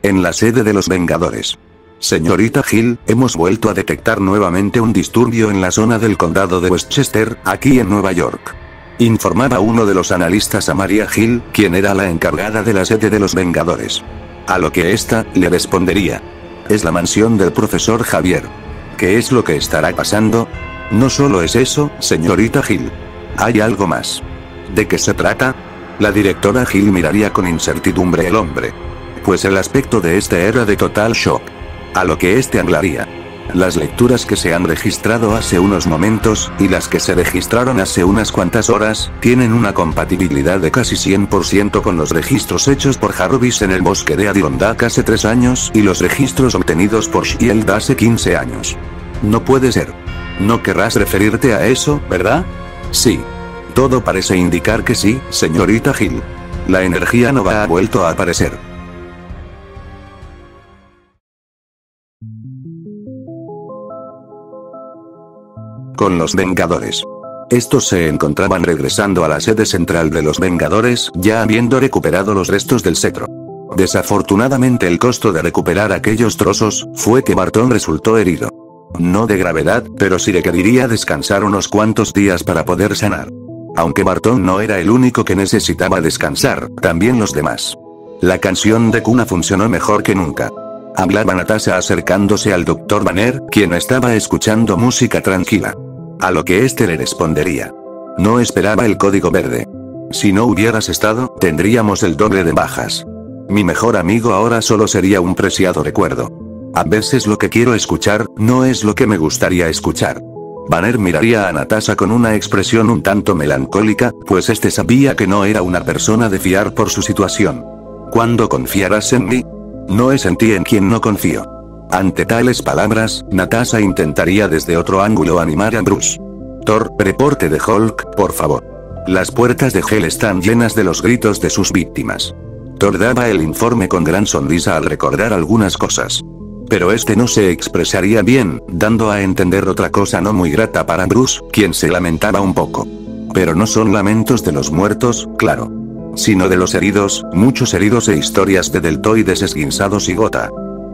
En la sede de los Vengadores. Señorita Hill, hemos vuelto a detectar nuevamente un disturbio en la zona del condado de Westchester, aquí en Nueva York. Informaba uno de los analistas a Maria Hill, quien era la encargada de la sede de los Vengadores. A lo que ésta le respondería: es la mansión del profesor Javier. ¿Qué es lo que estará pasando? No solo es eso, señorita Hill. Hay algo más. ¿De qué se trata? La directora Hill miraría con incertidumbre al hombre. Pues el aspecto de este era de total shock. A lo que este hablaría: las lecturas que se han registrado hace unos momentos, y las que se registraron hace unas cuantas horas, tienen una compatibilidad de casi 100% con los registros hechos por Jarvis en el bosque de Adirondack hace 3 años y los registros obtenidos por Shield hace 15 años. No puede ser. No querrás referirte a eso, ¿verdad? Sí. Todo parece indicar que sí, señorita Hill. La energía nova ha vuelto a aparecer. Con los Vengadores. Estos se encontraban regresando a la sede central de los Vengadores, ya habiendo recuperado los restos del cetro. Desafortunadamente el costo de recuperar aquellos trozos, fue que Barton resultó herido. No de gravedad, pero sí requeriría descansar unos cuantos días para poder sanar. Aunque Barton no era el único que necesitaba descansar, también los demás. La canción de cuna funcionó mejor que nunca. Hablaba Natasha acercándose al Dr. Banner, quien estaba escuchando música tranquila. A lo que este le respondería: no esperaba el código verde. Si no hubieras estado, tendríamos el doble de bajas. Mi mejor amigo ahora solo sería un preciado recuerdo. A veces lo que quiero escuchar, no es lo que me gustaría escuchar. Banner miraría a Natasha con una expresión un tanto melancólica, pues este sabía que no era una persona de fiar por su situación. ¿Cuándo confiarás en mí? No es en ti en quien no confío. Ante tales palabras, Natasha intentaría desde otro ángulo animar a Bruce. Thor, reporte de Hulk, por favor. Las puertas de Hell están llenas de los gritos de sus víctimas. Thor daba el informe con gran sonrisa al recordar algunas cosas. Pero este no se expresaría bien, dando a entender otra cosa no muy grata para Bruce, quien se lamentaba un poco. Pero no son lamentos de los muertos, claro. Sino de los heridos, muchos heridos e historias de deltoides esguinzados y gota.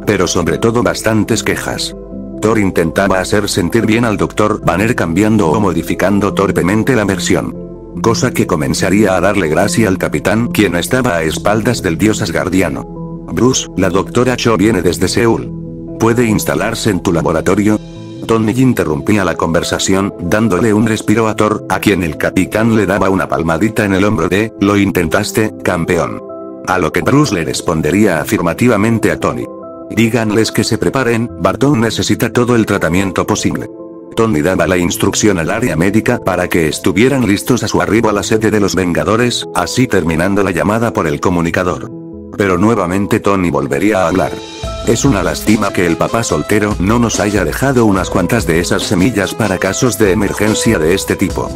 Pero sobre todo bastantes quejas. Thor intentaba hacer sentir bien al Dr. Banner cambiando o modificando torpemente la versión. Cosa que comenzaría a darle gracia al capitán, quien estaba a espaldas del dios asgardiano. Bruce, la doctora Cho viene desde Seúl. ¿Puede instalarse en tu laboratorio? Tony interrumpía la conversación, dándole un respiro a Thor, a quien el capitán le daba una palmadita en el hombro de: lo intentaste, campeón. A lo que Bruce le respondería afirmativamente a Tony. Díganles que se preparen, Barton necesita todo el tratamiento posible. Tony daba la instrucción al área médica para que estuvieran listos a su arribo a la sede de los Vengadores, así terminando la llamada por el comunicador. Pero nuevamente Tony volvería a hablar. Es una lástima que el papá soltero no nos haya dejado unas cuantas de esas semillas para casos de emergencia de este tipo.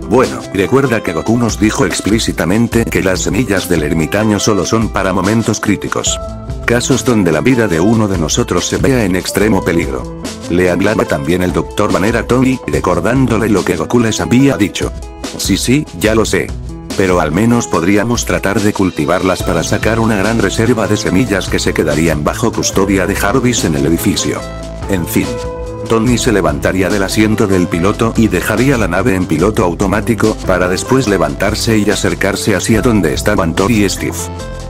Bueno, recuerda que Goku nos dijo explícitamente que las semillas del ermitaño solo son para momentos críticos. Casos donde la vida de uno de nosotros se vea en extremo peligro. Le hablaba también el Dr. Banner a Tony, recordándole lo que Goku les había dicho. Sí, ya lo sé. Pero al menos podríamos tratar de cultivarlas para sacar una gran reserva de semillas que se quedarían bajo custodia de Jarvis en el edificio. En fin. Tony se levantaría del asiento del piloto y dejaría la nave en piloto automático, para después levantarse y acercarse hacia donde estaban Thor y Steve.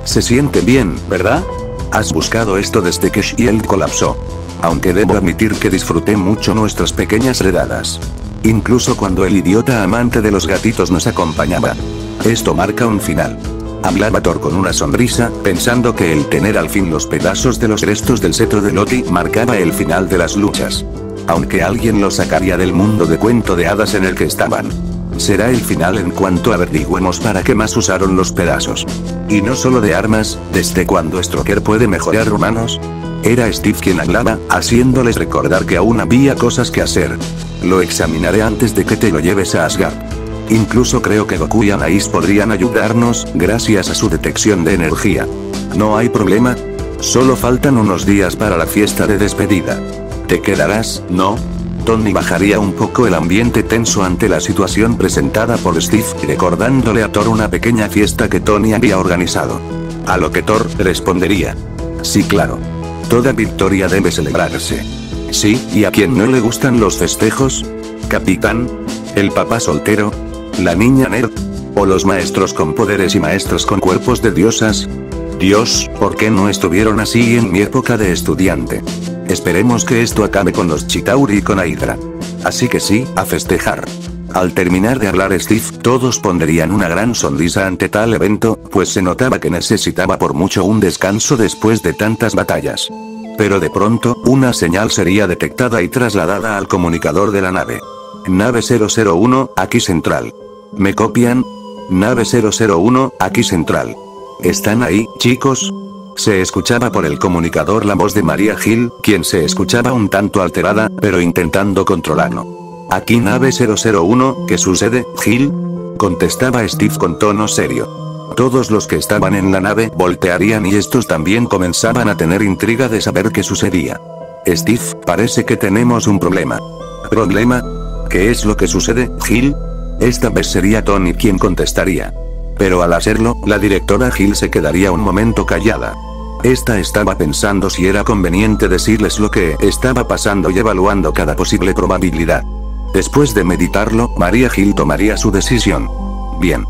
Se siente bien, ¿verdad? Has buscado esto desde que Shield colapsó. Aunque debo admitir que disfruté mucho nuestras pequeñas redadas. Incluso cuando el idiota amante de los gatitos nos acompañaba. Esto marca un final. Hablaba Thor con una sonrisa, pensando que el tener al fin los pedazos de los restos del cetro de Loki marcaba el final de las luchas. Aunque alguien los sacaría del mundo de cuento de hadas en el que estaban. Será el final en cuanto averigüemos para qué más usaron los pedazos. Y no solo de armas, ¿desde cuándo Stroker puede mejorar humanos? Era Steve quien hablaba, haciéndoles recordar que aún había cosas que hacer. Lo examinaré antes de que te lo lleves a Asgard. Incluso creo que Goku y Anais podrían ayudarnos, gracias a su detección de energía. No hay problema. Solo faltan unos días para la fiesta de despedida. ¿Te quedarás, no? Tony bajaría un poco el ambiente tenso ante la situación presentada por Steve, recordándole a Thor una pequeña fiesta que Tony había organizado. A lo que Thor respondería: Sí, claro. Toda victoria debe celebrarse. Sí, ¿y a quién no le gustan los festejos? ¿Capitán? ¿El papá soltero? ¿La niña nerd? ¿O los maestros con poderes y maestros con cuerpos de diosas? Dios, ¿por qué no estuvieron así en mi época de estudiante? Esperemos que esto acabe con los Chitauri y con Hydra. Así que sí, a festejar. Al terminar de hablar Steve, todos pondrían una gran sonrisa ante tal evento, pues se notaba que necesitaba por mucho un descanso después de tantas batallas. Pero de pronto, una señal sería detectada y trasladada al comunicador de la nave. Nave 001, aquí central. ¿Me copian? Nave 001, aquí central. ¿Están ahí, chicos? Se escuchaba por el comunicador la voz de Maria Hill, quien se escuchaba un tanto alterada, pero intentando controlarlo. Aquí nave 001, ¿qué sucede, Hill? Contestaba Steve con tono serio. Todos los que estaban en la nave voltearían y estos también comenzaban a tener intriga de saber qué sucedía. Steve, parece que tenemos un problema. ¿Problema? ¿Qué es lo que sucede, Hill? Esta vez sería Tony quien contestaría. Pero al hacerlo, la directora Hill se quedaría un momento callada. Esta estaba pensando si era conveniente decirles lo que estaba pasando y evaluando cada posible probabilidad. Después de meditarlo, Maria Hill tomaría su decisión. Bien.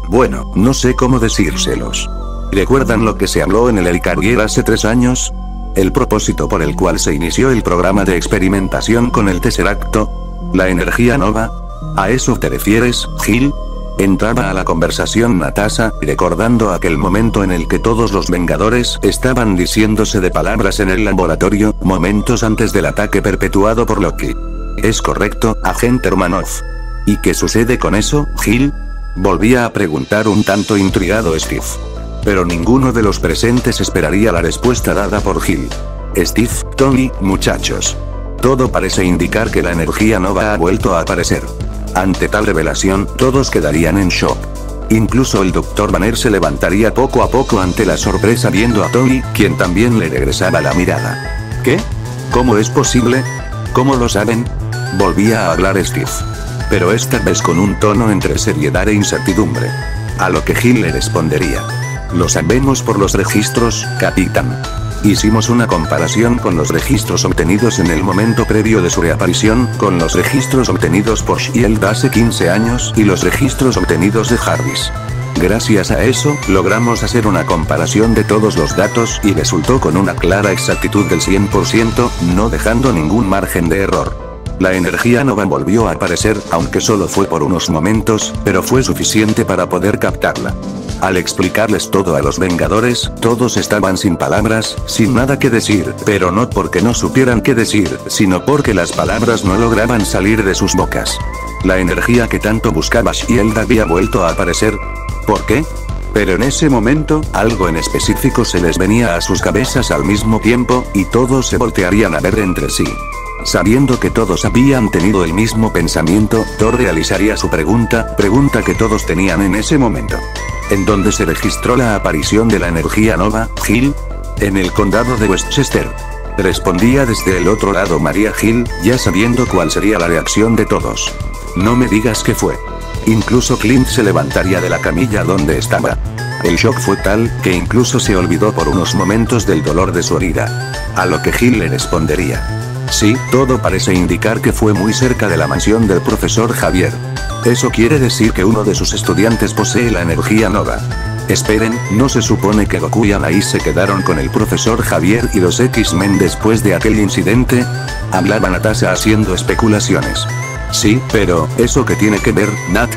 Bueno, no sé cómo decírselos. ¿Recuerdan lo que se habló en el Helicarrier hace 3 años? El propósito por el cual se inició el programa de experimentación con el Tesseracto. ¿La energía nova? ¿A eso te refieres, Hill? Entraba a la conversación Natasha, recordando aquel momento en el que todos los Vengadores estaban diciéndose de palabras en el laboratorio, momentos antes del ataque perpetuado por Loki. Es correcto, agente Romanoff. ¿Y qué sucede con eso, Hill? Volvía a preguntar un tanto intrigado Steve. Pero ninguno de los presentes esperaría la respuesta dada por Hill. Steve, Tony, muchachos. Todo parece indicar que la energía nova ha vuelto a aparecer. Ante tal revelación, todos quedarían en shock. Incluso el Dr. Banner se levantaría poco a poco ante la sorpresa viendo a Tony, quien también le regresaba la mirada. ¿Qué? ¿Cómo es posible? ¿Cómo lo saben? Volvía a hablar Steve. Pero esta vez con un tono entre seriedad e incertidumbre. A lo que Hill le respondería. Lo sabemos por los registros, capitán. Hicimos una comparación con los registros obtenidos en el momento previo de su reaparición, con los registros obtenidos por Shield hace 15 años y los registros obtenidos de Jarvis. Gracias a eso, logramos hacer una comparación de todos los datos y resultó con una clara exactitud del 100%, no dejando ningún margen de error. La energía nova volvió a aparecer, aunque solo fue por unos momentos, pero fue suficiente para poder captarla. Al explicarles todo a los Vengadores, todos estaban sin palabras, sin nada que decir, pero no porque no supieran qué decir, sino porque las palabras no lograban salir de sus bocas. La energía que tanto buscaba Shield había vuelto a aparecer. ¿Por qué? Pero en ese momento, algo en específico se les venía a sus cabezas al mismo tiempo, y todos se voltearían a ver entre sí. Sabiendo que todos habían tenido el mismo pensamiento, Thor realizaría su pregunta que todos tenían en ese momento. ¿En dónde se registró la aparición de la energía nova, Hill? En el condado de Westchester. Respondía desde el otro lado Maria Hill, ya sabiendo cuál sería la reacción de todos. No me digas qué fue. Incluso Clint se levantaría de la camilla donde estaba. El shock fue tal, que incluso se olvidó por unos momentos del dolor de su herida. A lo que Hill le respondería. Sí, todo parece indicar que fue muy cerca de la mansión del profesor Javier. Eso quiere decir que uno de sus estudiantes posee la energía nova. Esperen, ¿no se supone que Goku y Anais se quedaron con el profesor Javier y los X-Men después de aquel incidente? Hablaba Natasha haciendo especulaciones. Sí, pero, ¿eso qué tiene que ver, Nat?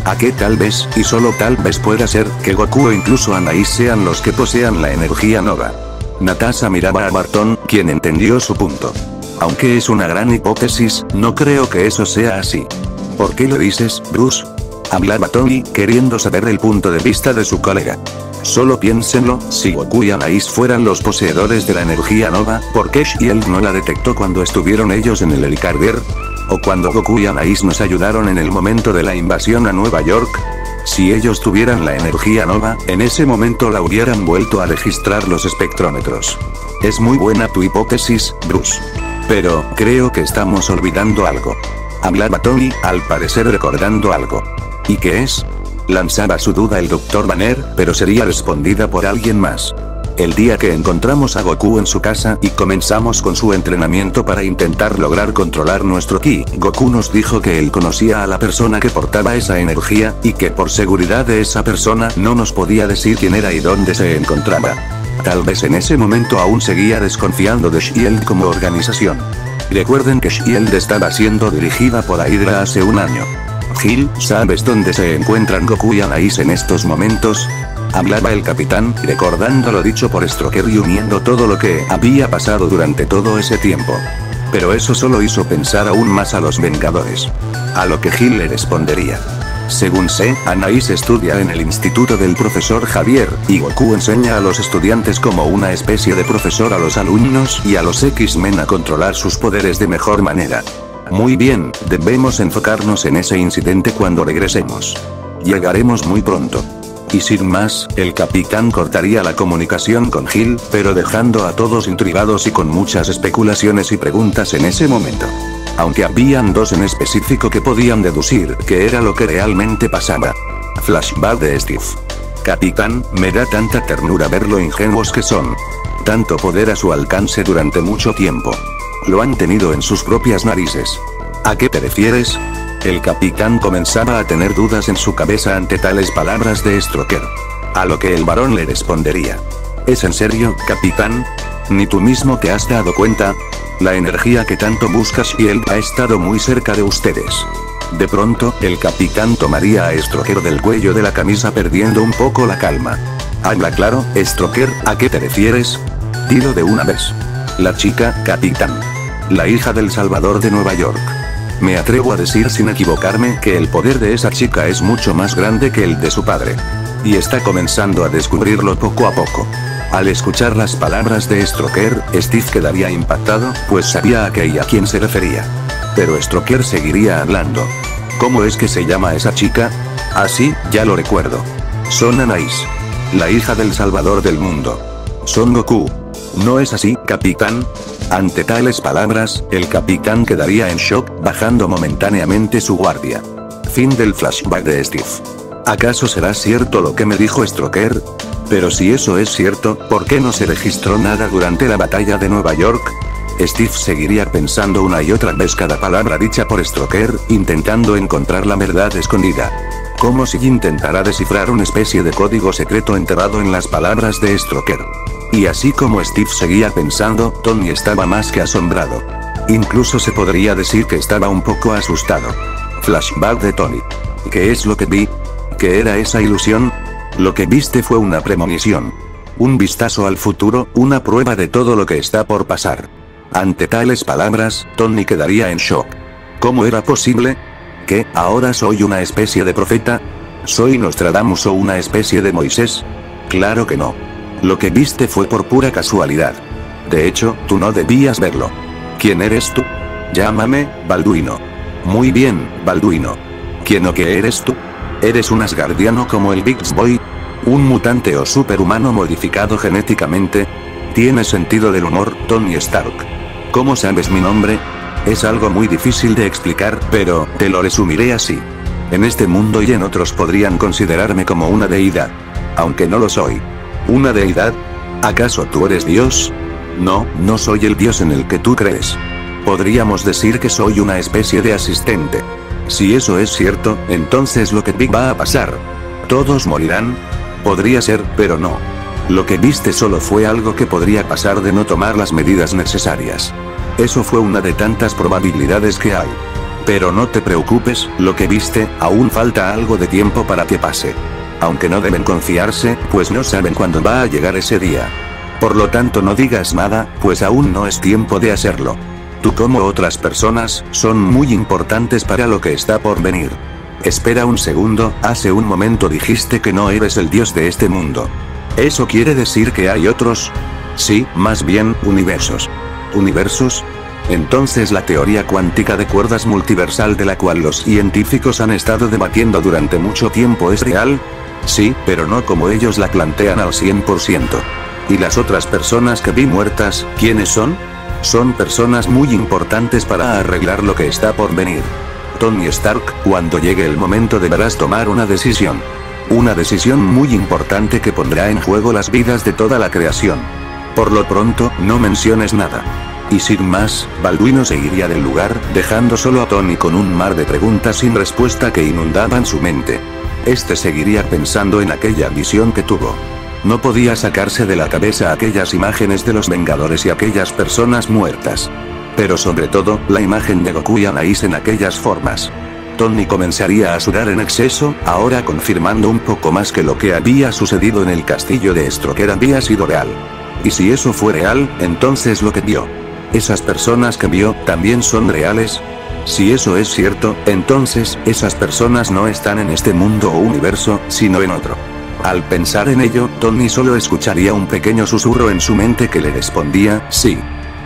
¿A qué tal vez, y solo tal vez pueda ser, que Goku o incluso Anais sean los que posean la energía nova? Natasha miraba a Barton, quien entendió su punto. Aunque es una gran hipótesis, no creo que eso sea así. ¿Por qué lo dices, Bruce? Hablaba Tony, queriendo saber el punto de vista de su colega. Solo piénsenlo, si Goku y Anais fueran los poseedores de la energía nova, ¿por qué Shield no la detectó cuando estuvieron ellos en el Helicarrier? ¿O cuando Goku y Anais nos ayudaron en el momento de la invasión a Nueva York? Si ellos tuvieran la energía nova, en ese momento la hubieran vuelto a registrar los espectrómetros. Es muy buena tu hipótesis, Bruce. Pero, creo que estamos olvidando algo. Hablaba Tony, al parecer recordando algo. ¿Y qué es? Lanzaba su duda el Dr. Banner, pero sería respondida por alguien más. El día que encontramos a Goku en su casa y comenzamos con su entrenamiento para intentar lograr controlar nuestro ki, Goku nos dijo que él conocía a la persona que portaba esa energía, y que por seguridad de esa persona no nos podía decir quién era y dónde se encontraba. Tal vez en ese momento aún seguía desconfiando de Shield como organización. Recuerden que Shield estaba siendo dirigida por Hydra hace un año. Gil, ¿sabes dónde se encuentran Goku y Anais en estos momentos? Hablaba el capitán, recordando lo dicho por Stroker y uniendo todo lo que había pasado durante todo ese tiempo. Pero eso solo hizo pensar aún más a los Vengadores. A lo que Gil le respondería: según sé, Anais estudia en el instituto del profesor Javier, y Goku enseña a los estudiantes como una especie de profesor a los alumnos y a los X-Men a controlar sus poderes de mejor manera. Muy bien, debemos enfocarnos en ese incidente cuando regresemos. Llegaremos muy pronto. Y sin más, el capitán cortaría la comunicación con Gil, pero dejando a todos intrigados y con muchas especulaciones y preguntas en ese momento. Aunque habían dos en específico que podían deducir qué era lo que realmente pasaba. Flashback de Steve. Capitán, me da tanta ternura ver lo ingenuos que son. Tanto poder a su alcance durante mucho tiempo. Lo han tenido en sus propias narices. ¿A qué te refieres? El capitán comenzaba a tener dudas en su cabeza ante tales palabras de Stroker. A lo que el varón le respondería: ¿es en serio, capitán? ¿Ni tú mismo te has dado cuenta? La energía que tanto busca Shield ha estado muy cerca de ustedes. De pronto, el capitán tomaría a Stroker del cuello de la camisa perdiendo un poco la calma. Habla claro, Stroker, ¿a qué te refieres? Dilo de una vez. La chica, capitán. La hija del Salvador de Nueva York. Me atrevo a decir sin equivocarme que el poder de esa chica es mucho más grande que el de su padre. Y está comenzando a descubrirlo poco a poco. Al escuchar las palabras de Stroker, Steve quedaría impactado, pues sabía a qué y a quién se refería. Pero Stroker seguiría hablando. ¿Cómo es que se llama esa chica? Ah sí, ya lo recuerdo. Son Anais. La hija del Salvador del mundo. Son Goku. ¿No es así, capitán? Ante tales palabras, el capitán quedaría en shock, bajando momentáneamente su guardia. Fin del flashback de Steve. ¿Acaso será cierto lo que me dijo Stroker? Pero si eso es cierto, ¿por qué no se registró nada durante la batalla de Nueva York? Steve seguiría pensando una y otra vez cada palabra dicha por Stroker, intentando encontrar la verdad escondida. Como si intentara descifrar una especie de código secreto enterrado en las palabras de Stroker. Y así como Steve seguía pensando, Tony estaba más que asombrado. Incluso se podría decir que estaba un poco asustado. Flashback de Tony. ¿Qué es lo que vi? ¿Qué era esa ilusión? Lo que viste fue una premonición. Un vistazo al futuro, una prueba de todo lo que está por pasar. Ante tales palabras, Tony quedaría en shock. ¿Cómo era posible? ¿Qué, ahora soy una especie de profeta? ¿Soy Nostradamus o una especie de Moisés? Claro que no. Lo que viste fue por pura casualidad. De hecho, tú no debías verlo. ¿Quién eres tú? Llámame, Balduino. Muy bien, Balduino. ¿Quién o qué eres tú? ¿Eres un asgardiano como el Big Boy? ¿Un mutante o superhumano modificado genéticamente? ¿Tienes sentido del humor, Tony Stark? ¿Cómo sabes mi nombre? Es algo muy difícil de explicar, pero te lo resumiré así. En este mundo y en otros podrían considerarme como una deidad. Aunque no lo soy. ¿Una deidad? ¿Acaso tú eres Dios? No, no soy el Dios en el que tú crees. Podríamos decir que soy una especie de asistente. Si eso es cierto, entonces lo que vi va a pasar. ¿Todos morirán? Podría ser, pero no. Lo que viste solo fue algo que podría pasar de no tomar las medidas necesarias. Eso fue una de tantas probabilidades que hay. Pero no te preocupes, lo que viste, aún falta algo de tiempo para que pase. Aunque no deben confiarse, pues no saben cuándo va a llegar ese día. Por lo tanto no digas nada, pues aún no es tiempo de hacerlo. Tú como otras personas, son muy importantes para lo que está por venir. Espera un segundo, hace un momento dijiste que no eres el dios de este mundo. ¿Eso quiere decir que hay otros? Sí, más bien, universos. ¿Universos? Entonces la teoría cuántica de cuerdas multiversal de la cual los científicos han estado debatiendo durante mucho tiempo es real. Sí, pero no como ellos la plantean al 100%. ¿Y las otras personas que vi muertas, quiénes son? Son personas muy importantes para arreglar lo que está por venir. Tony Stark, cuando llegue el momento deberás tomar una decisión. Una decisión muy importante que pondrá en juego las vidas de toda la creación. Por lo pronto, no menciones nada. Y sin más, Balduino seguiría del lugar, dejando solo a Tony con un mar de preguntas sin respuesta que inundaban su mente. Este seguiría pensando en aquella visión que tuvo. No podía sacarse de la cabeza aquellas imágenes de los Vengadores y aquellas personas muertas. Pero sobre todo, la imagen de Goku y Anais en aquellas formas. Tony comenzaría a sudar en exceso, ahora confirmando un poco más que lo que había sucedido en el castillo de Stroker había sido real. Y si eso fue real, entonces lo que vio. ¿Esas personas que vio, también son reales? Si eso es cierto, entonces, esas personas no están en este mundo o universo, sino en otro. Al pensar en ello, Tony solo escucharía un pequeño susurro en su mente que le respondía, sí.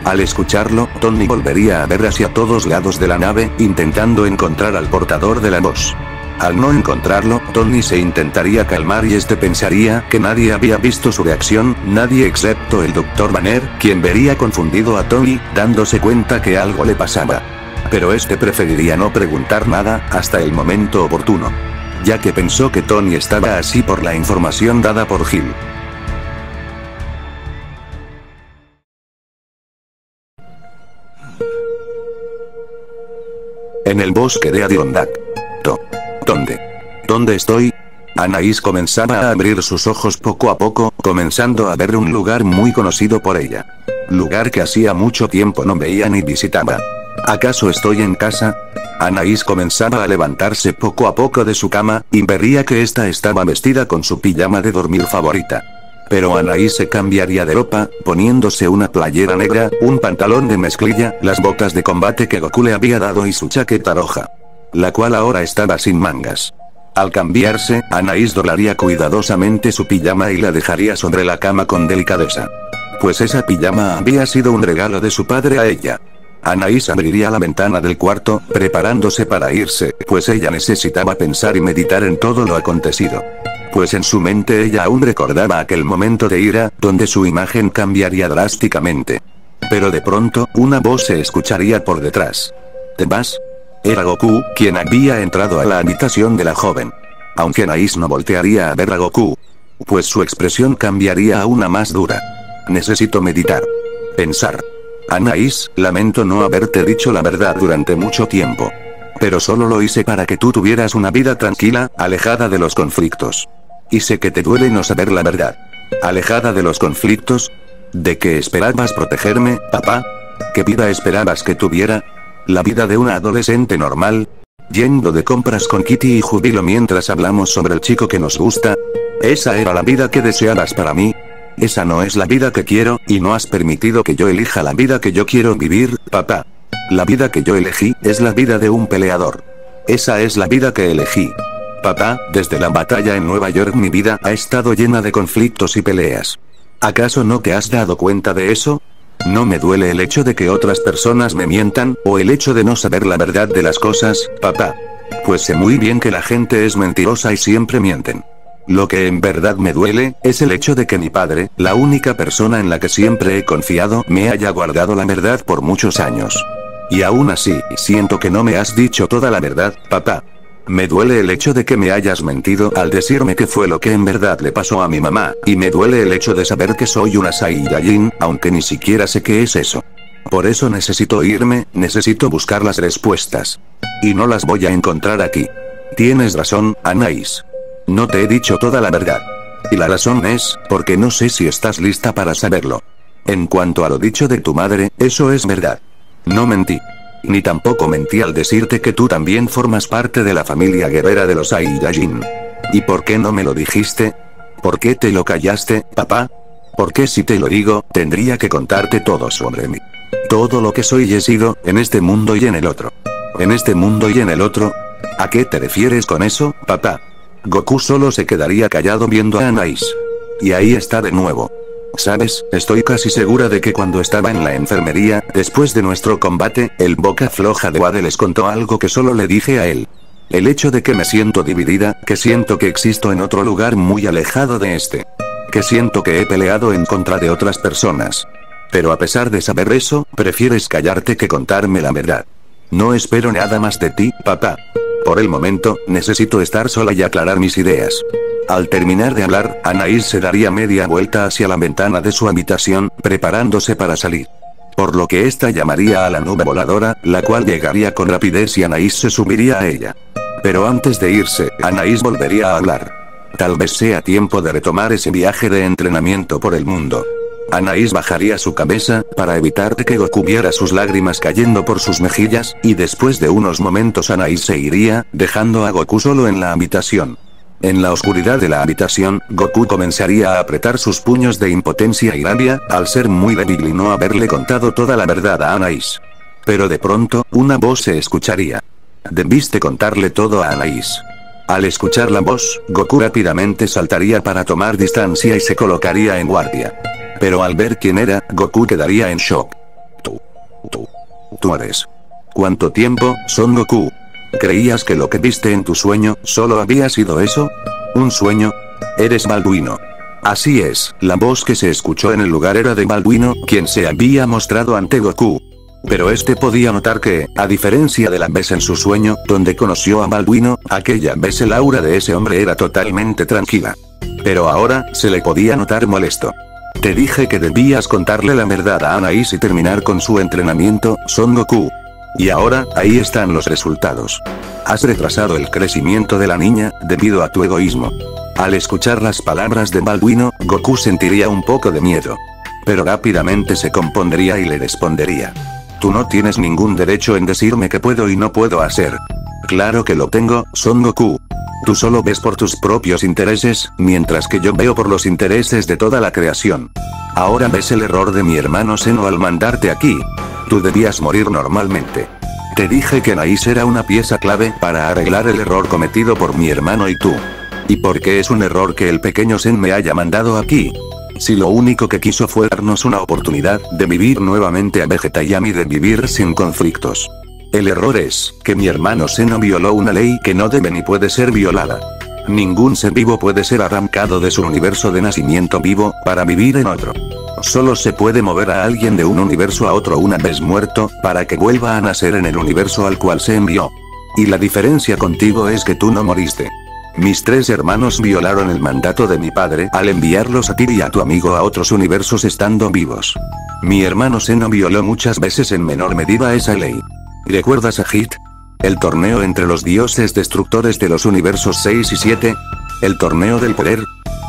Al escucharlo, Tony volvería a ver hacia todos lados de la nave, intentando encontrar al portador de la voz. Al no encontrarlo, Tony se intentaría calmar y este pensaría que nadie había visto su reacción, nadie excepto el Dr. Banner, quien vería confundido a Tony, dándose cuenta que algo le pasaba. Pero este preferiría no preguntar nada, hasta el momento oportuno. Ya que pensó que Tony estaba así por la información dada por Gil. En el bosque de Adirondack. ¿Dónde? ¿Dónde estoy? Anais comenzaba a abrir sus ojos poco a poco, comenzando a ver un lugar muy conocido por ella. Lugar que hacía mucho tiempo no veía ni visitaba. ¿Acaso estoy en casa? Anais comenzaba a levantarse poco a poco de su cama, y vería que ésta estaba vestida con su pijama de dormir favorita. Pero Anais se cambiaría de ropa, poniéndose una playera negra, un pantalón de mezclilla, las botas de combate que Goku le había dado y su chaqueta roja. La cual ahora estaba sin mangas. Al cambiarse, Anais doblaría cuidadosamente su pijama y la dejaría sobre la cama con delicadeza. Pues esa pijama había sido un regalo de su padre a ella. Anais abriría la ventana del cuarto, preparándose para irse, pues ella necesitaba pensar y meditar en todo lo acontecido. Pues en su mente ella aún recordaba aquel momento de ira, donde su imagen cambiaría drásticamente. Pero de pronto, una voz se escucharía por detrás. ¿Te vas? Era Goku, quien había entrado a la habitación de la joven. Aunque Anais no voltearía a ver a Goku, pues su expresión cambiaría a una más dura. Necesito meditar. Pensar. Anais, lamento no haberte dicho la verdad durante mucho tiempo. Pero solo lo hice para que tú tuvieras una vida tranquila, alejada de los conflictos. Y sé que te duele no saber la verdad. ¿Alejada de los conflictos? ¿De qué esperabas protegerme, papá? ¿Qué vida esperabas que tuviera? ¿La vida de una adolescente normal? ¿Yendo de compras con Kitty y Júbilo mientras hablamos sobre el chico que nos gusta? ¿Esa era la vida que deseabas para mí? Esa no es la vida que quiero, y no has permitido que yo elija la vida que yo quiero vivir, papá. La vida que yo elegí, es la vida de un peleador. Esa es la vida que elegí. Papá, desde la batalla en Nueva York mi vida ha estado llena de conflictos y peleas. ¿Acaso no te has dado cuenta de eso? No me duele el hecho de que otras personas me mientan, o el hecho de no saber la verdad de las cosas, papá. Pues sé muy bien que la gente es mentirosa y siempre mienten. Lo que en verdad me duele, es el hecho de que mi padre, la única persona en la que siempre he confiado, me haya guardado la verdad por muchos años. Y aún así, siento que no me has dicho toda la verdad, papá. Me duele el hecho de que me hayas mentido al decirme qué fue lo que en verdad le pasó a mi mamá, y me duele el hecho de saber que soy una Saiyajin, aunque ni siquiera sé qué es eso. Por eso necesito irme, necesito buscar las respuestas. Y no las voy a encontrar aquí. Tienes razón, Anais. No te he dicho toda la verdad. Y la razón es, porque no sé si estás lista para saberlo. En cuanto a lo dicho de tu madre, eso es verdad. No mentí. Ni tampoco mentí al decirte que tú también formas parte de la familia guerrera de los Saiyajin. ¿Y por qué no me lo dijiste? ¿Por qué te lo callaste, papá? Porque si te lo digo, tendría que contarte todo sobre mí. Todo lo que soy y he sido, en este mundo y en el otro. ¿En este mundo y en el otro? ¿A qué te refieres con eso, papá? Goku solo se quedaría callado viendo a Anais. Y ahí está de nuevo. ¿Sabes? Estoy casi segura de que cuando estaba en la enfermería, después de nuestro combate, el boca floja de Wade les contó algo que solo le dije a él. El hecho de que me siento dividida, que siento que existo en otro lugar muy alejado de este. Que siento que he peleado en contra de otras personas. Pero a pesar de saber eso, prefieres callarte que contarme la verdad. No espero nada más de ti, papá. Por el momento, necesito estar sola y aclarar mis ideas. Al terminar de hablar, Anaís se daría media vuelta hacia la ventana de su habitación, preparándose para salir. Por lo que ésta llamaría a la nube voladora, la cual llegaría con rapidez y Anaís se subiría a ella. Pero antes de irse, Anaís volvería a hablar. Tal vez sea tiempo de retomar ese viaje de entrenamiento por el mundo. Anaís bajaría su cabeza, para evitar que Goku viera sus lágrimas cayendo por sus mejillas, y después de unos momentos Anaís se iría, dejando a Goku solo en la habitación. En la oscuridad de la habitación, Goku comenzaría a apretar sus puños de impotencia y rabia, al ser muy débil y no haberle contado toda la verdad a Anaís. Pero de pronto, una voz se escucharía. Debiste contarle todo a Anaís. Al escuchar la voz, Goku rápidamente saltaría para tomar distancia y se colocaría en guardia. Pero al ver quién era, Goku quedaría en shock. Tú eres. ¿Cuánto tiempo, Son Goku? ¿Creías que lo que viste en tu sueño, solo había sido eso? ¿Un sueño? Eres Balduino. Así es, la voz que se escuchó en el lugar era de Balduino, quien se había mostrado ante Goku. Pero este podía notar que, a diferencia de la vez en su sueño, donde conoció a Balduino, aquella vez el aura de ese hombre era totalmente tranquila. Pero ahora, se le podía notar molesto. Te dije que debías contarle la verdad a Anaís y terminar con su entrenamiento, Son Goku. Y ahora, ahí están los resultados. Has retrasado el crecimiento de la niña, debido a tu egoísmo. Al escuchar las palabras de Balduino, Goku sentiría un poco de miedo. Pero rápidamente se compondría y le respondería. Tú no tienes ningún derecho en decirme qué puedo y no puedo hacer. Claro que lo tengo, Son Goku. Tú solo ves por tus propios intereses, mientras que yo veo por los intereses de toda la creación. Ahora ves el error de mi hermano Zeno al mandarte aquí. Tú debías morir normalmente. Te dije que Anaís era una pieza clave para arreglar el error cometido por mi hermano y tú. ¿Y por qué es un error que el pequeño Zen me haya mandado aquí? Si lo único que quiso fue darnos una oportunidad de vivir nuevamente a Vegeta y a mí de vivir sin conflictos. El error es que mi hermano Zeno violó una ley que no debe ni puede ser violada. Ningún ser vivo puede ser arrancado de su universo de nacimiento vivo, para vivir en otro. Solo se puede mover a alguien de un universo a otro una vez muerto, para que vuelva a nacer en el universo al cual se envió. Y la diferencia contigo es que tú no moriste. Mis 3 hermanos violaron el mandato de mi padre al enviarlos a ti y a tu amigo a otros universos estando vivos. Mi hermano Zeno violó muchas veces en menor medida esa ley. ¿Recuerdas a Hit? El torneo entre los dioses destructores de los universos 6 y 7. El torneo del poder.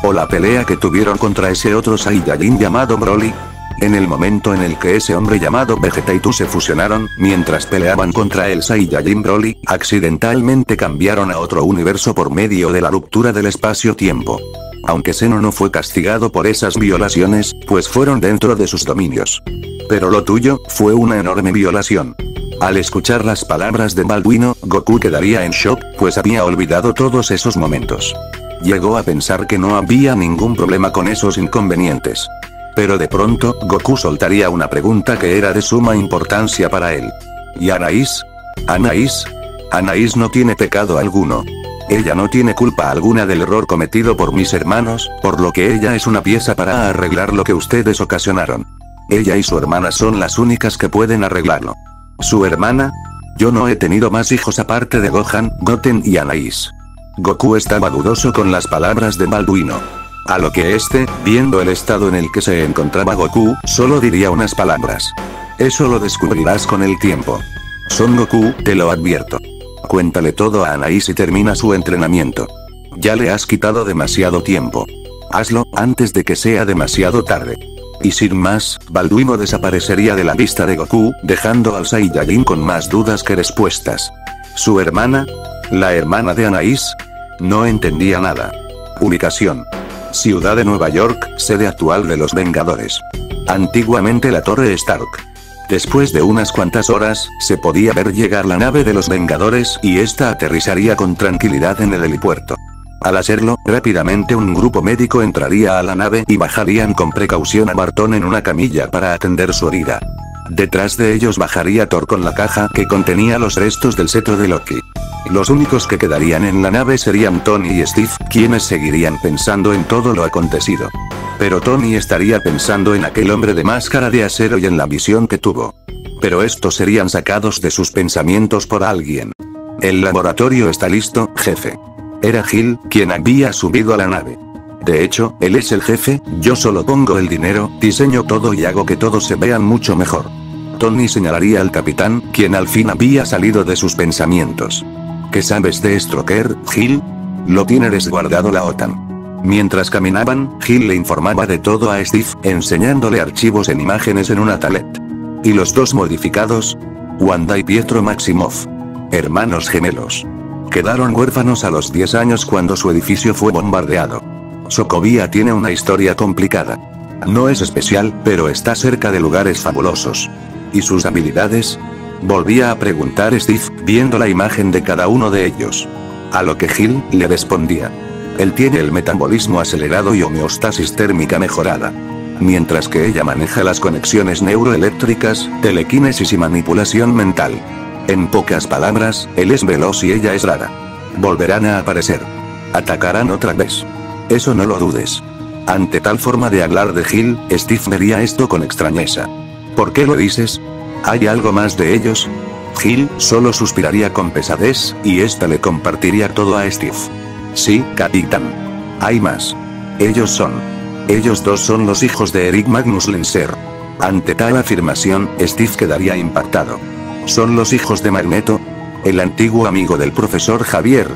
O la pelea que tuvieron contra ese otro Saiyajin llamado Broly. En el momento en el que ese hombre llamado Vegeta y tú se fusionaron, mientras peleaban contra el Saiyajin Broly, accidentalmente cambiaron a otro universo por medio de la ruptura del espacio-tiempo. Aunque Zeno no fue castigado por esas violaciones, pues fueron dentro de sus dominios. Pero lo tuyo, fue una enorme violación. Al escuchar las palabras de Balduino, Goku quedaría en shock, pues había olvidado todos esos momentos. Llegó a pensar que no había ningún problema con esos inconvenientes. Pero de pronto, Goku soltaría una pregunta que era de suma importancia para él. ¿Y Anaís? ¿Anaís? Anaís no tiene pecado alguno. Ella no tiene culpa alguna del error cometido por mis hermanos, por lo que ella es una pieza para arreglar lo que ustedes ocasionaron. Ella y su hermana son las únicas que pueden arreglarlo. ¿Su hermana? Yo no he tenido más hijos aparte de Gohan, Goten y Anaís. Goku estaba dudoso con las palabras de Balduino. A lo que este, viendo el estado en el que se encontraba Goku, solo diría unas palabras. Eso lo descubrirás con el tiempo. Son Goku, te lo advierto. Cuéntale todo a Anaís y termina su entrenamiento. Ya le has quitado demasiado tiempo. Hazlo, antes de que sea demasiado tarde. Y sin más, Balduino desaparecería de la vista de Goku, dejando al Saiyajin con más dudas que respuestas. ¿Su hermana? ¿La hermana de Anaís? No entendía nada. Ubicación. Ciudad de Nueva York, sede actual de los Vengadores. Antiguamente la Torre Stark. Después de unas cuantas horas, se podía ver llegar la nave de los Vengadores y esta aterrizaría con tranquilidad en el helipuerto. Al hacerlo, rápidamente un grupo médico entraría a la nave y bajarían con precaución a Barton en una camilla para atender su herida. Detrás de ellos bajaría Thor con la caja que contenía los restos del cetro de Loki. Los únicos que quedarían en la nave serían Tony y Steve, quienes seguirían pensando en todo lo acontecido. Pero Tony estaría pensando en aquel hombre de máscara de acero y en la visión que tuvo. Pero estos serían sacados de sus pensamientos por alguien. El laboratorio está listo, jefe. Era Gil quien había subido a la nave. De hecho, él es el jefe, yo solo pongo el dinero, diseño todo y hago que todos se vean mucho mejor. Tony señalaría al capitán, quien al fin había salido de sus pensamientos. ¿Qué sabes de Stroker, Gil? Lo tiene resguardado la OTAN. Mientras caminaban, Gil le informaba de todo a Steve, enseñándole archivos en imágenes en una tablet. ¿Y los dos modificados? Wanda y Pietro Maximov. Hermanos gemelos. Quedaron huérfanos a los 10 años cuando su edificio fue bombardeado. Sokovia tiene una historia complicada. No es especial, pero está cerca de lugares fabulosos. ¿Y sus habilidades? Volvía a preguntar Steve, viendo la imagen de cada uno de ellos. A lo que Gil le respondía. Él tiene el metabolismo acelerado y homeostasis térmica mejorada. Mientras que ella maneja las conexiones neuroeléctricas, telequinesis y manipulación mental. En pocas palabras, él es veloz y ella es rara. Volverán a aparecer. Atacarán otra vez. Eso no lo dudes. Ante tal forma de hablar de Gil, Steve vería esto con extrañeza. ¿Por qué lo dices? ¿Hay algo más de ellos? Gil solo suspiraría con pesadez, y ésta le compartiría todo a Steve. Sí, capitán. Hay más. Ellos dos son los hijos de Eric Magnus Lenser. Ante tal afirmación, Steve quedaría impactado. ¿Son los hijos de Magneto? El antiguo amigo del profesor Javier.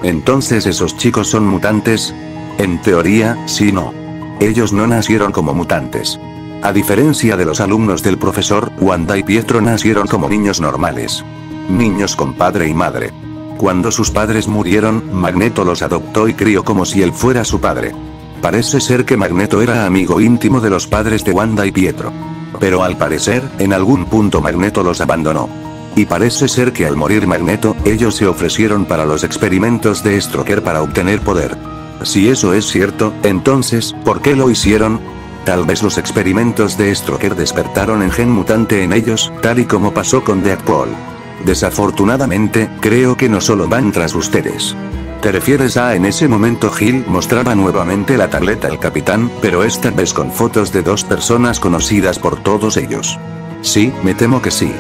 ¿Entonces esos chicos son mutantes? En teoría, sí no. Ellos no nacieron como mutantes. A diferencia de los alumnos del profesor, Wanda y Pietro nacieron como niños normales. Niños con padre y madre. Cuando sus padres murieron, Magneto los adoptó y crió como si él fuera su padre. Parece ser que Magneto era amigo íntimo de los padres de Wanda y Pietro. Pero al parecer, en algún punto Magneto los abandonó. Y parece ser que al morir Magneto, ellos se ofrecieron para los experimentos de Stroker para obtener poder. Si eso es cierto, entonces, ¿por qué lo hicieron? Tal vez los experimentos de Stroker despertaron el gen mutante en ellos, tal y como pasó con Deadpool. Desafortunadamente, creo que no solo van tras ustedes. ¿Te refieres a en ese momento Gil mostraba nuevamente la tableta al capitán, pero esta vez con fotos de dos personas conocidas por todos ellos? Sí, me temo que sí.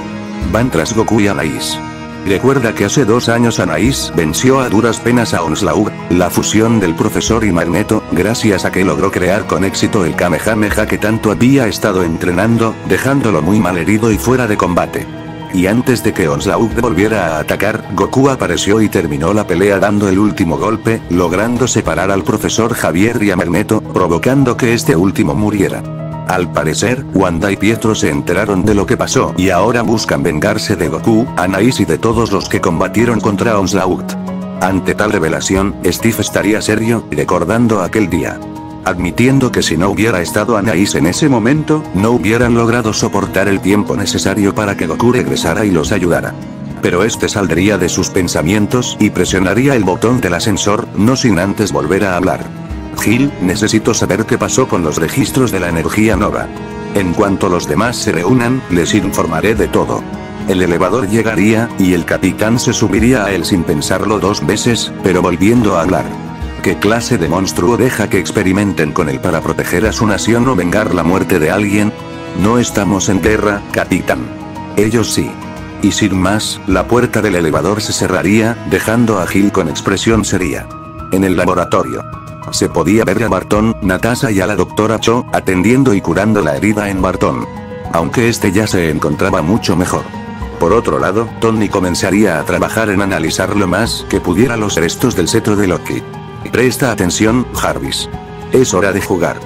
Van tras Goku y Anais. Recuerda que hace 2 años Anais venció a duras penas a Onslaught, la fusión del profesor y Magneto, gracias a que logró crear con éxito el Kamehameha que tanto había estado entrenando, dejándolo muy mal herido y fuera de combate. Y antes de que Onslaught volviera a atacar, Goku apareció y terminó la pelea dando el último golpe, logrando separar al profesor Javier y a Magneto, provocando que este último muriera. Al parecer, Wanda y Pietro se enteraron de lo que pasó y ahora buscan vengarse de Goku, Anais y de todos los que combatieron contra Onslaught. Ante tal revelación, Steve estaría serio, recordando aquel día. Admitiendo que si no hubiera estado Anais en ese momento, no hubieran logrado soportar el tiempo necesario para que Goku regresara y los ayudara. Pero este saldría de sus pensamientos y presionaría el botón del ascensor, no sin antes volver a hablar. Gil, necesito saber qué pasó con los registros de la energía nova. En cuanto los demás se reúnan, les informaré de todo. El elevador llegaría, y el capitán se subiría a él sin pensarlo 2 veces, pero volviendo a hablar. ¿Qué clase de monstruo deja que experimenten con él para proteger a su nación o vengar la muerte de alguien? No estamos en guerra, capitán. Ellos sí. Y sin más, la puerta del elevador se cerraría, dejando a Gil con expresión seria. En el laboratorio. Se podía ver a Barton, Natasha y a la doctora Cho, atendiendo y curando la herida en Barton. Aunque este ya se encontraba mucho mejor. Por otro lado, Tony comenzaría a trabajar en analizar lo más que pudiera los restos del cetro de Loki. Presta atención, Jarvis. Es hora de jugar.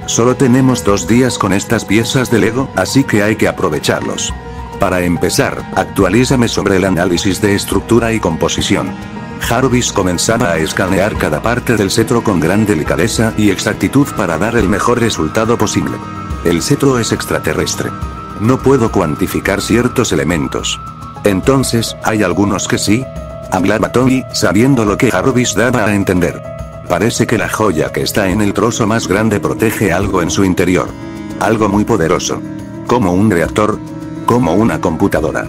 Solo tenemos 2 días con estas piezas de Lego, así que hay que aprovecharlos. Para empezar, actualízame sobre el análisis de estructura y composición. Jarvis comenzaba a escanear cada parte del cetro con gran delicadeza y exactitud para dar el mejor resultado posible. El cetro es extraterrestre. No puedo cuantificar ciertos elementos. Entonces, ¿hay algunos que sí? Hablaba Tony, sabiendo lo que Jarvis daba a entender. Parece que la joya que está en el trozo más grande protege algo en su interior. Algo muy poderoso. Como un reactor. Como una computadora.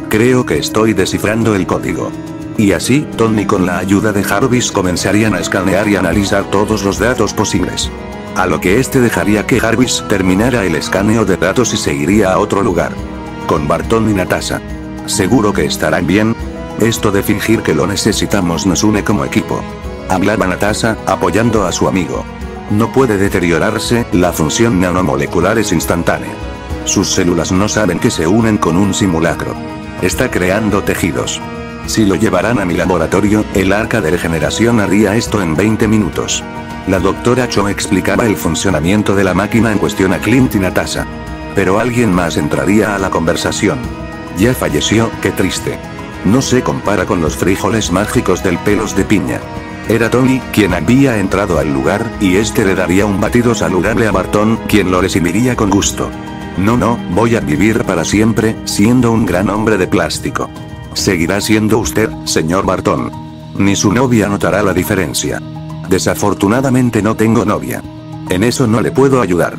Creo que estoy descifrando el código. Y así, Tony con la ayuda de Jarvis comenzarían a escanear y analizar todos los datos posibles. A lo que este dejaría que Jarvis terminara el escaneo de datos y seguiría a otro lugar. Con Barton y Natasha. ¿Seguro que estarán bien? Esto de fingir que lo necesitamos nos une como equipo. Hablaba Natasha, apoyando a su amigo. No puede deteriorarse, la función nanomolecular es instantánea. Sus células no saben que se unen con un simulacro. Está creando tejidos. Si lo llevaran a mi laboratorio, el arca de regeneración haría esto en 20 minutos. La doctora Cho explicaba el funcionamiento de la máquina en cuestión a Clint y Natasha. Pero alguien más entraría a la conversación. Ya falleció, qué triste. No se compara con los frijoles mágicos del pelos de piña. Era Tony quien había entrado al lugar, y este le daría un batido saludable a Barton, quien lo recibiría con gusto. No, voy a vivir para siempre, siendo un gran hombre de plástico. Seguirá siendo usted, señor Barton. Ni su novia notará la diferencia. Desafortunadamente no tengo novia. En eso no le puedo ayudar.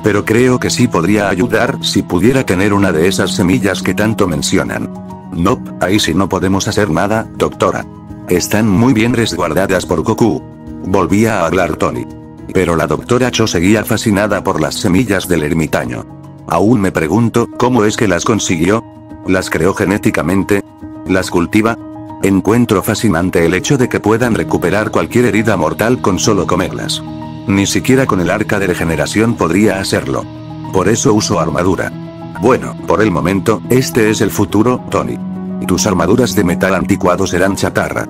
Pero creo que sí podría ayudar si pudiera tener una de esas semillas que tanto mencionan. Nope, ahí sí no podemos hacer nada, doctora. Están muy bien resguardadas por Goku. Volvía a hablar Tony. Pero la doctora Cho seguía fascinada por las semillas del ermitaño. Aún me pregunto, ¿cómo es que las consiguió? ¿Las creó genéticamente? ¿Las cultiva? Encuentro fascinante el hecho de que puedan recuperar cualquier herida mortal con solo comerlas. Ni siquiera con el arca de regeneración podría hacerlo. Por eso uso armadura. Bueno, por el momento, este es el futuro, Tony. Tus armaduras de metal anticuado serán chatarra.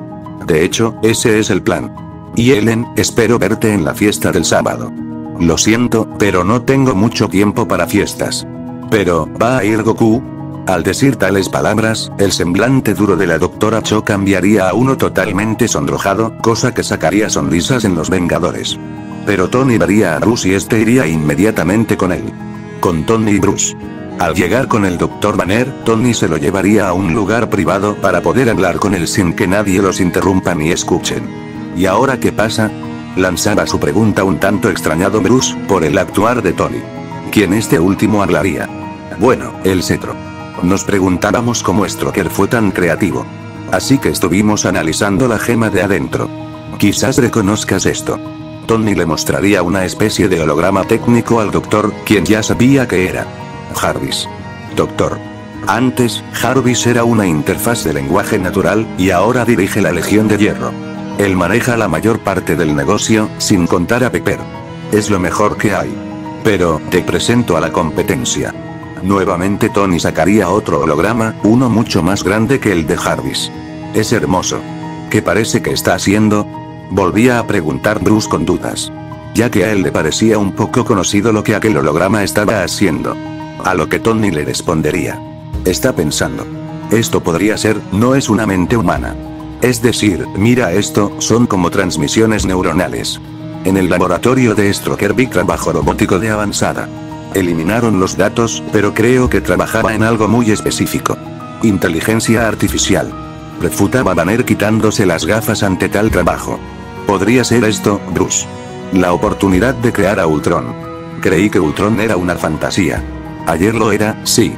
De hecho, ese es el plan. Y Ellen, espero verte en la fiesta del sábado. Lo siento, pero no tengo mucho tiempo para fiestas. Pero, ¿va a ir Goku? Al decir tales palabras, el semblante duro de la doctora Cho cambiaría a uno totalmente sonrojado, cosa que sacaría sonrisas en los Vengadores. Pero Tony vería a Bruce y este iría inmediatamente con él. Con Tony y Bruce. Al llegar con el Dr. Banner, Tony se lo llevaría a un lugar privado para poder hablar con él sin que nadie los interrumpa ni escuchen. ¿Y ahora qué pasa? Lanzaba su pregunta un tanto extrañado Bruce, por el actuar de Tony. ¿Quién este último hablaría? Bueno, el cetro. Nos preguntábamos cómo Stroker fue tan creativo. Así que estuvimos analizando la gema de adentro. Quizás reconozcas esto. Tony le mostraría una especie de holograma técnico al doctor, quien ya sabía que era Jarvis. Doctor. Antes, Jarvis era una interfaz de lenguaje natural, y ahora dirige la Legión de Hierro. Él maneja la mayor parte del negocio, sin contar a Pepper. Es lo mejor que hay. Pero, te presento a la competencia. Nuevamente Tony sacaría otro holograma, uno mucho más grande que el de Jarvis. Es hermoso. ¿Qué parece que está haciendo? Volvía a preguntar Bruce con dudas. Ya que a él le parecía un poco conocido lo que aquel holograma estaba haciendo. A lo que Tony le respondería. Está pensando. Esto podría ser, no es una mente humana. Es decir, mira esto, son como transmisiones neuronales. En el laboratorio de Stroker vi trabajo robótico de avanzada. Eliminaron los datos, pero creo que trabajaba en algo muy específico. Inteligencia artificial. Refutaba Banner quitándose las gafas ante tal trabajo. Podría ser esto, Bruce. La oportunidad de crear a Ultron. Creí que Ultron era una fantasía. Ayer lo era, sí.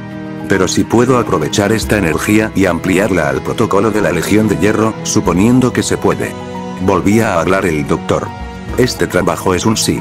Pero si puedo aprovechar esta energía y ampliarla al protocolo de la Legión de Hierro, suponiendo que se puede. Volvía a hablar el doctor. Este trabajo es un sí.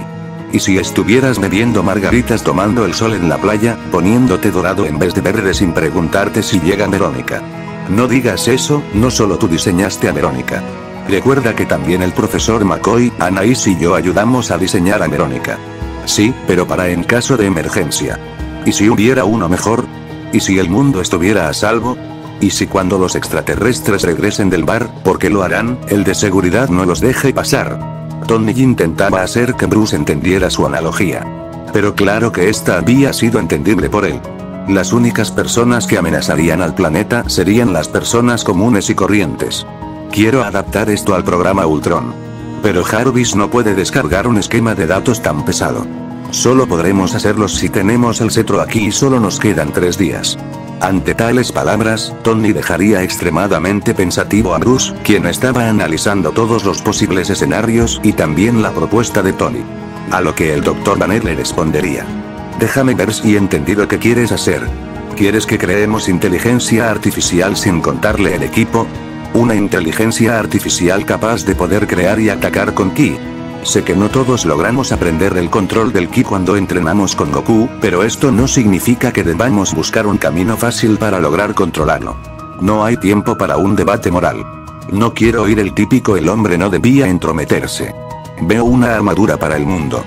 ¿Y si estuvieras bebiendo margaritas tomando el sol en la playa, poniéndote dorado en vez de verde sin preguntarte si llega Verónica? No digas eso, no solo tú diseñaste a Verónica. Recuerda que también el profesor McCoy, Anaís y yo ayudamos a diseñar a Verónica. Sí, pero para en caso de emergencia. ¿Y si hubiera uno mejor? ¿Y si el mundo estuviera a salvo? ¿Y si cuando los extraterrestres regresen del bar, porque lo harán, el de seguridad no los deje pasar? Tony intentaba hacer que Bruce entendiera su analogía. Pero claro que esta había sido entendible por él. Las únicas personas que amenazarían al planeta serían las personas comunes y corrientes. Quiero adaptar esto al programa Ultron. Pero Jarvis no puede descargar un esquema de datos tan pesado. Solo podremos hacerlo si tenemos el cetro aquí y solo nos quedan 3 días. Ante tales palabras, Tony dejaría extremadamente pensativo a Bruce, quien estaba analizando todos los posibles escenarios y también la propuesta de Tony. A lo que el Dr. Banner le respondería. Déjame ver si entendí lo que quieres hacer. ¿Quieres que creemos inteligencia artificial sin contarle el equipo? Una inteligencia artificial capaz de poder crear y atacar con ki. Sé que no todos logramos aprender el control del ki cuando entrenamos con Goku, pero esto no significa que debamos buscar un camino fácil para lograr controlarlo. No hay tiempo para un debate moral. No quiero oír el típico "el hombre no debía entrometerse". Veo una armadura para el mundo.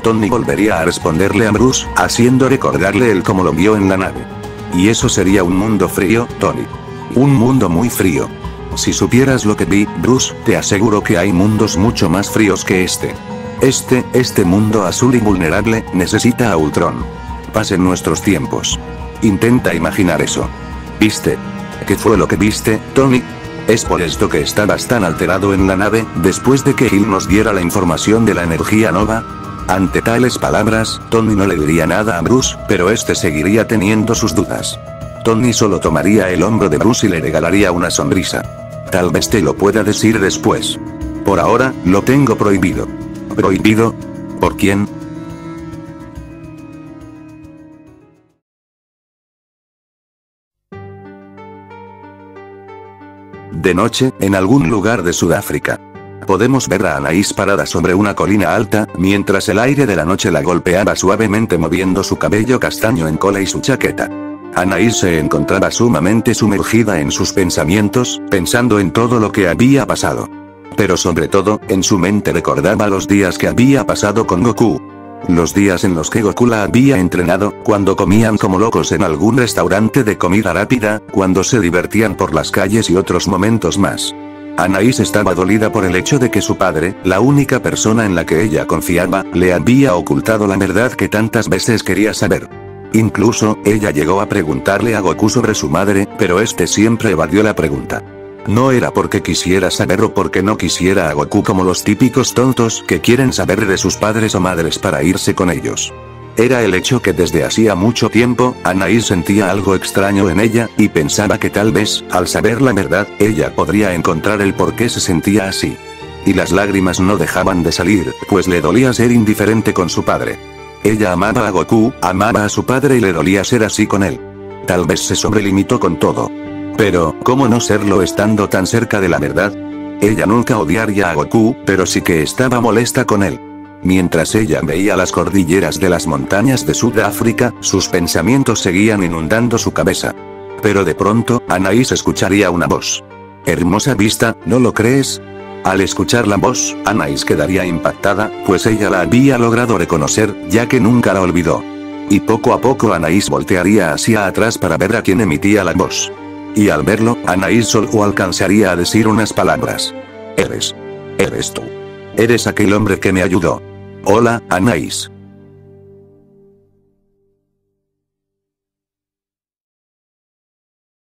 Tony volvería a responderle a Bruce, haciendo recordarle el cómo lo vio en la nave. Y eso sería un mundo frío, Tony. Un mundo muy frío. Si supieras lo que vi, Bruce, te aseguro que hay mundos mucho más fríos que este. Este mundo azul invulnerable, necesita a Ultron. Pasen nuestros tiempos. Intenta imaginar eso. ¿Viste? ¿Qué fue lo que viste, Tony? Es por esto que estabas tan alterado en la nave, después de que Hill nos diera la información de la energía nova. Ante tales palabras, Tony no le diría nada a Bruce, pero este seguiría teniendo sus dudas. Tony solo tomaría el hombro de Bruce y le regalaría una sonrisa. Tal vez te lo pueda decir después. Por ahora, lo tengo prohibido. ¿Prohibido? ¿Por quién? De noche, en algún lugar de Sudáfrica. Podemos ver a Anaïs parada sobre una colina alta, mientras el aire de la noche la golpeaba suavemente moviendo su cabello castaño en cola y su chaqueta. Anaïs se encontraba sumamente sumergida en sus pensamientos, pensando en todo lo que había pasado. Pero sobre todo, en su mente recordaba los días que había pasado con Goku. Los días en los que Goku la había entrenado, cuando comían como locos en algún restaurante de comida rápida, cuando se divertían por las calles y otros momentos más. Anaïs estaba dolida por el hecho de que su padre, la única persona en la que ella confiaba, le había ocultado la verdad que tantas veces quería saber. Incluso, ella llegó a preguntarle a Goku sobre su madre, pero este siempre evadió la pregunta. No era porque quisiera saber o porque no quisiera a Goku como los típicos tontos que quieren saber de sus padres o madres para irse con ellos. Era el hecho que desde hacía mucho tiempo, Anaïs sentía algo extraño en ella, y pensaba que tal vez, al saber la verdad, ella podría encontrar el por qué se sentía así. Y las lágrimas no dejaban de salir, pues le dolía ser indiferente con su padre. Ella amaba a Goku, amaba a su padre y le dolía ser así con él. Tal vez se sobrelimitó con todo. Pero, ¿cómo no serlo estando tan cerca de la verdad? Ella nunca odiaría a Goku, pero sí que estaba molesta con él. Mientras ella veía las cordilleras de las montañas de Sudáfrica, sus pensamientos seguían inundando su cabeza. Pero de pronto, Anaïs escucharía una voz. Hermosa vista, ¿no lo crees? Al escuchar la voz, Anaïs quedaría impactada, pues ella la había logrado reconocer, ya que nunca la olvidó. Y poco a poco Anaïs voltearía hacia atrás para ver a quién emitía la voz. Y al verlo, Anaïs solo alcanzaría a decir unas palabras. Eres tú. Eres aquel hombre que me ayudó. Hola, Anaïs.